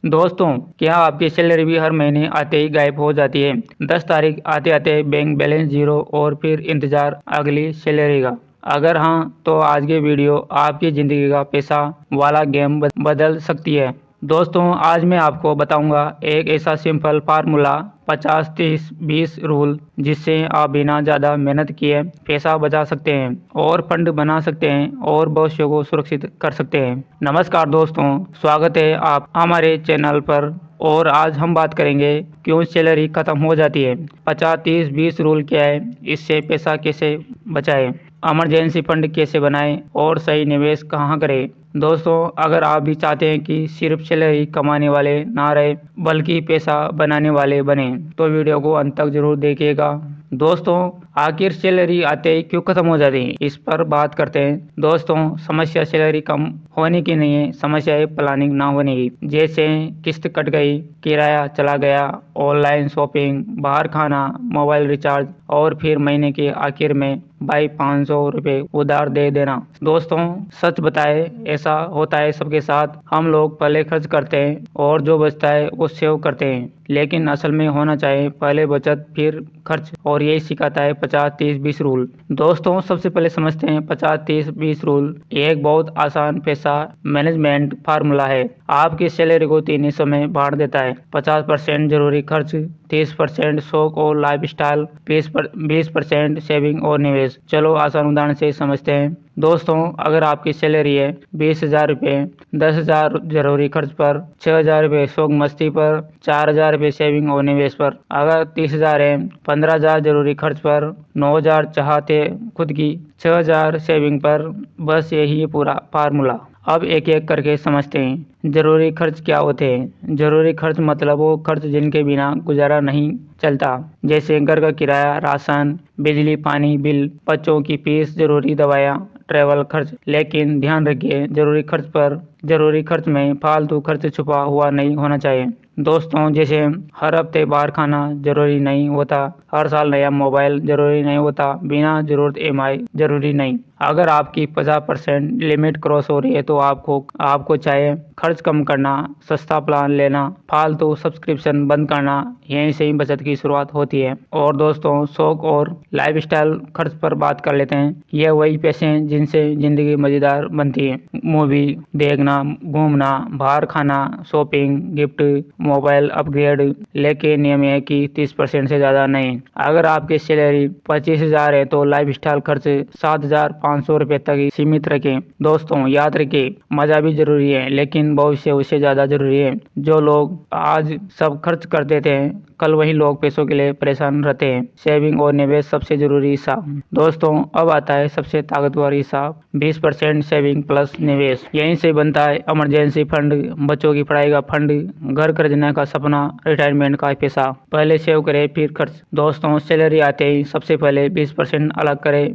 दोस्तों, क्या आपकी सैलरी भी हर महीने आते ही गायब हो जाती है? 10 तारीख आते आते बैंक बैलेंस जीरो और फिर इंतजार अगली सैलरी का। अगर हाँ, तो आज की वीडियो आपकी जिंदगी का पैसा वाला गेम बदल सकती है। दोस्तों, आज मैं आपको बताऊंगा एक ऐसा सिंपल फार्मूला 50-30-20 रूल, जिससे आप बिना ज़्यादा मेहनत किए पैसा बचा सकते हैं और फंड बना सकते हैं और भविष्य को सुरक्षित कर सकते हैं। नमस्कार दोस्तों, स्वागत है आप हमारे चैनल पर। और आज हम बात करेंगे क्यों सैलरी खत्म हो जाती है, 50-30-20 रूल क्या है, इससे पैसा कैसे बचाएं, इमरजेंसी फंड कैसे बनाएं और सही निवेश कहाँ करें। दोस्तों, अगर आप भी चाहते हैं कि सिर्फ सैलरी कमाने वाले ना रहे बल्कि पैसा बनाने वाले बने, तो वीडियो को अंत तक जरूर देखिएगा। दोस्तों, आखिर सैलरी आते ही क्यों खत्म हो जाती है, इस पर बात करते हैं। दोस्तों, समस्या सैलरी कम होने की नहीं है, समस्या है प्लानिंग ना होने की। जैसे किस्त कट गई, किराया चला गया, ऑनलाइन शॉपिंग, बाहर खाना, मोबाइल रिचार्ज और फिर महीने के आखिर में भाई 500 रुपये उधार दे देना। दोस्तों, सच बताए ऐसा होता है सबके साथ। हम लोग पहले खर्च करते हैं और जो बचता है वो सेव करते हैं, लेकिन असल में होना चाहिए पहले बचत फिर खर्च। और यही सिखाता है 50-30-20 रूल। दोस्तों, सबसे पहले समझते हैं 50-30-20 रूल। ये एक बहुत आसान पैसा मैनेजमेंट फार्मूला है। आपकी सैलरी को 3 हिस्सों में बांट देता है। 50% जरूरी खर्च, 30% शौक और लाइफस्टाइल, 20% सेविंग और निवेश। चलो आसान उदाहरण से समझते हैं। दोस्तों, अगर आपकी सैलरी है 20,000 रुपये, 10,000 जरूरी खर्च पर, 6,000 रुपये शौक मस्ती पर, 4,000 रुपये सेविंग और निवेश पर। अगर 30,000 है, 15,000 जरूरी खर्च पर, 9,000 चाहते खुद की, 6,000 सेविंग पर। बस यही है पूरा फार्मूला। अब एक एक करके समझते हैं। जरूरी खर्च क्या होते हैं? जरूरी खर्च मतलब वो खर्च जिनके बिना गुजारा नहीं चलता, जैसे घर का किराया, राशन, बिजली पानी बिल, बच्चों की फीस, जरूरी दवाइयाँ, ट्रैवल खर्च। लेकिन ध्यान रखिए, जरूरी खर्च में फालतू खर्च छुपा हुआ नहीं होना चाहिए। दोस्तों, जैसे हर हफ्ते बाहर खाना जरूरी नहीं होता, हर साल नया मोबाइल जरूरी नहीं होता, बिना जरूरत EMI जरूरी नहीं। अगर आपकी 50% लिमिट क्रॉस हो रही है तो आपको चाहिए खर्च कम करना, सस्ता प्लान लेना, फालतू सब्सक्रिप्शन बंद करना। यहीं से ही बचत की शुरुआत होती है। और दोस्तों, शौक और लाइफस्टाइल खर्च पर बात कर लेते हैं। यह वही पैसे हैं जिनसे जिंदगी मजेदार बनती है। मूवी देखना, घूमना, बाहर खाना, शॉपिंग, गिफ्ट, मोबाइल अपग्रेड। लेकिन नियम है कि 30% से ज्यादा नहीं। अगर आपकी सैलरी 25,000 है तो लाइफस्टाइल खर्च 7,500 रुपए तक ही सीमित रखें। दोस्तों, याद रखिए, मजा भी जरूरी है लेकिन भविष्य उससे ज्यादा जरूरी है। जो लोग आज सब खर्च कर देते हैं, कल वही लोग पैसों के लिए परेशान रहते हैं। सेविंग और निवेश सबसे जरूरी हिस्सा। दोस्तों, अब आता है सबसे ताकतवर हिस्सा, 20% सेविंग प्लस निवेश। यहीं से बनता है इमरजेंसी फंड, बच्चों की पढ़ाई का फंड, घर खरीदने का सपना, रिटायरमेंट का पैसा। पहले सेव करें फिर खर्च। दोस्तों, सैलरी आते ही सबसे पहले 20% अलग करें,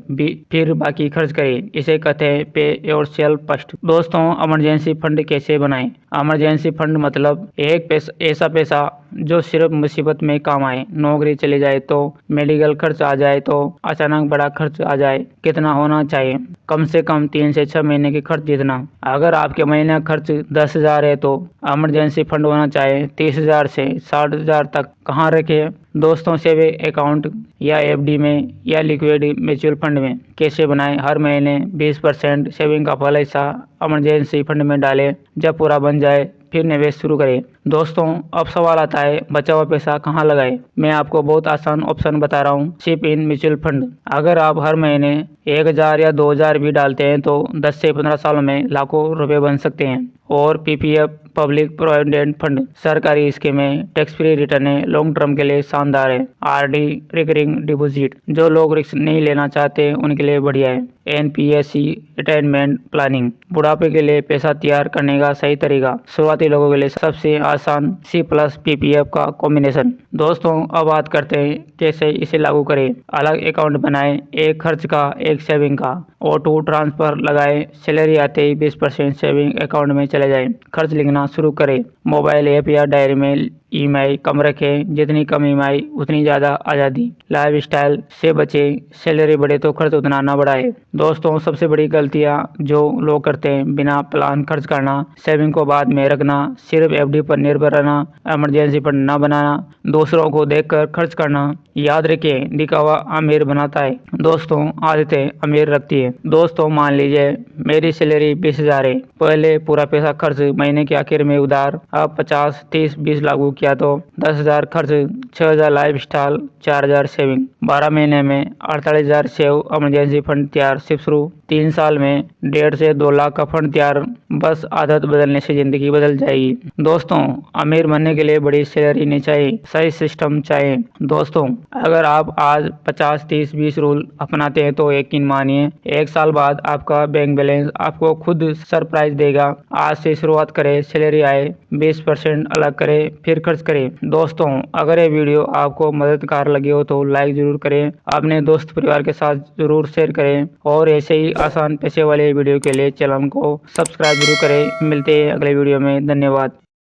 फिर बाकी खर्च करें। इसे कहते हैं पे योर सेल्फ फर्स्ट। दोस्तों, इमरजेंसी फंड कैसे बनाएं? इमरजेंसी फंड मतलब ऐसा पैसा जो सिर्फ मुसीबत में काम आए। नौकरी चली जाए तो, मेडिकल खर्च आ जाए तो, अचानक बड़ा खर्च आ जाए। कितना होना चाहिए? कम से कम 3 से 6 महीने के खर्च जितना। अगर आपके महीने का खर्च 10,000 है तो इमरजेंसी फंड होना चाहिए 30,000 से 60,000 तक। कहाँ रखे? दोस्तों, सेविंग अकाउंट या FD में या लिक्विड म्यूचुअल फंड में। कैसे बनाएं? हर महीने 20% सेविंग का पहला हिस्सा इमरजेंसी फंड में डालें। जब पूरा बन जाए फिर निवेश शुरू करें। दोस्तों, अब सवाल आता है, बचा हुआ पैसा कहाँ लगाएं? मैं आपको बहुत आसान ऑप्शन बता रहा हूँ, सिप इन म्यूचुअल फंड। अगर आप हर महीने 1,000 या 2,000 भी डालते हैं तो 10 से 15 सालों में लाखों रुपए बन सकते हैं। और PPF पब्लिक प्रोविडेंट फंड, सरकारी स्कीमें, टैक्स फ्री रिटर्न है, लॉन्ग टर्म के लिए शानदार है। RD रिकरिंग डिपॉजिट, जो लोग रिस्क नहीं लेना चाहते उनके लिए बढ़िया है। NPSC रिटायरमेंट प्लानिंग, बुढ़ापे के लिए पैसा तैयार करने का सही तरीका। शुरुआती लोगों के लिए सबसे आसान C+ PPF का कॉम्बिनेशन। दोस्तों, अब बात करते हैं कैसे इसे लागू करें। अलग अकाउंट बनाएं, एक खर्च का एक सेविंग का। ऑटो ट्रांसफर लगाएं, सैलरी आते ही 20% सेविंग अकाउंट में चले जाएं। खर्च लिखना शुरू करें, मोबाइल ऐप या डायरी में ईएमआई कम रखें, जितनी कम ईएमआई उतनी ज़्यादा आज़ादी। लाइफस्टाइल से बचें, सैलरी बढ़े तो खर्च उतना ना बढ़ाए। दोस्तों, सबसे बड़ी गलतियां जो लोग करते हैं, बिना प्लान खर्च करना, सेविंग को बाद में रखना, सिर्फ एफडी पर निर्भर रहना, इमरजेंसी फंड न बनाना, दूसरों को देखकर खर्च करना। याद रखें, दिखावा अमीर बनाता है, दोस्तों आदतें अमीर रखती है। दोस्तों, मान लीजिए मेरी सैलरी 20,000 है, पहले पूरा पैसा खर्च, महीने के आखिर में उधार। अब 50, 30, 20 लागू किया तो 10,000 खर्च, 6,000 लाइफ स्टाइल, 4,000 सेविंग। 12 महीने में 48,000 सेव, इमरजेंसी फंड तैयार। सिर्फ शुरू 3 साल में 1.5 से 2 लाख का फंड तैयार। बस आदत बदलने से जिंदगी बदल जाएगी। दोस्तों, अमीर बनने के लिए बड़ी सैलरी नहीं चाहिए, सही सिस्टम चाहिए। दोस्तों, अगर आप आज 50, 30, 20 रूल अपनाते हैं तो यकीन मानिए 1 साल बाद आपका बैंक बैलेंस आपको खुद सरप्राइज देगा। आज से शुरुआत करें, सैलरी आए 20% अलग करें, फिर खर्च करें। दोस्तों, अगर ये वीडियो आपको मददगार लगे हो तो लाइक जरूर करें, अपने दोस्त परिवार के साथ जरूर शेयर करें और ऐसे ही आसान पैसे वाले वीडियो के लिए चैनल को सब्सक्राइब जरूर करें। मिलते हैं अगले वीडियो में। धन्यवाद।